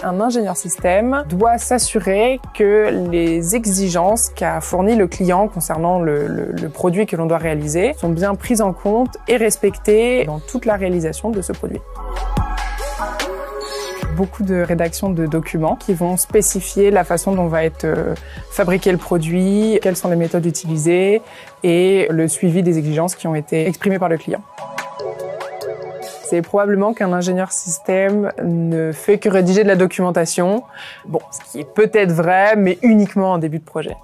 Un ingénieur système doit s'assurer que les exigences qu'a fournies le client concernant le produit que l'on doit réaliser sont bien prises en compte et respectées dans toute la réalisation de ce produit. Beaucoup de rédaction de documents qui vont spécifier la façon dont va être fabriqué le produit, quelles sont les méthodes utilisées et le suivi des exigences qui ont été exprimées par le client. C'est probablement qu'un ingénieur système ne fait que rédiger de la documentation, bon, ce qui est peut-être vrai, mais uniquement en début de projet.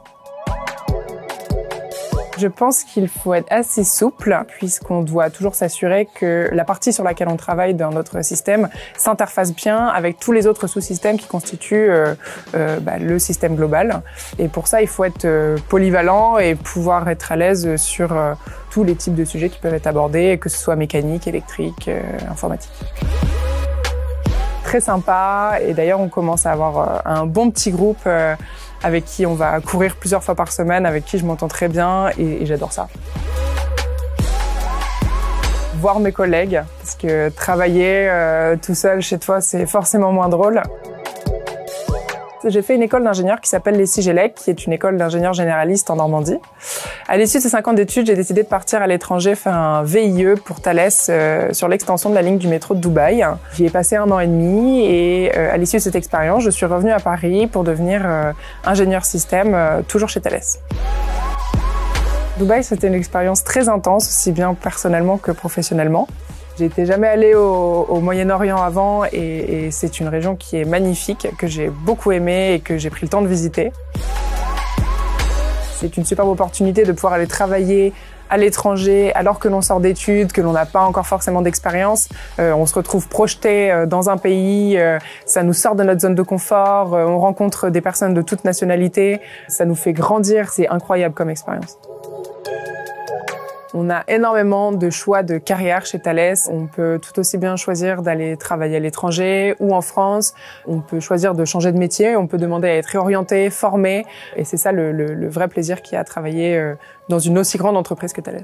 Je pense qu'il faut être assez souple puisqu'on doit toujours s'assurer que la partie sur laquelle on travaille dans notre système s'interface bien avec tous les autres sous-systèmes qui constituent le système global. Et pour ça, il faut être polyvalent et pouvoir être à l'aise sur tous les types de sujets qui peuvent être abordés, que ce soit mécanique, électrique, informatique. Très sympa, et d'ailleurs on commence à avoir un bon petit groupe avec qui on va courir plusieurs fois par semaine, avec qui je m'entends très bien et j'adore ça. Voir mes collègues, parce que travailler tout seul chez toi, c'est forcément moins drôle. J'ai fait une école d'ingénieur qui s'appelle les Sigelec, qui est une école d'ingénieurs généralistes en Normandie. À l'issue de ces 5 ans d'études, j'ai décidé de partir à l'étranger faire un VIE pour Thales sur l'extension de la ligne du métro de Dubaï. J'y ai passé 1 an et demi et à l'issue de cette expérience, je suis revenue à Paris pour devenir ingénieur système, toujours chez Thales. Dubaï, c'était une expérience très intense, aussi bien personnellement que professionnellement. J'étais jamais allée au Moyen-Orient avant et c'est une région qui est magnifique, que j'ai beaucoup aimée et que j'ai pris le temps de visiter. C'est une superbe opportunité de pouvoir aller travailler à l'étranger alors que l'on sort d'études, que l'on n'a pas encore forcément d'expérience. On se retrouve projeté dans un pays, ça nous sort de notre zone de confort, on rencontre des personnes de toutes nationalités, ça nous fait grandir, c'est incroyable comme expérience. On a énormément de choix de carrière chez Thales. On peut tout aussi bien choisir d'aller travailler à l'étranger ou en France. On peut choisir de changer de métier. On peut demander à être réorienté, formé. Et c'est ça le vrai plaisir qu'il y a à travailler dans une aussi grande entreprise que Thales.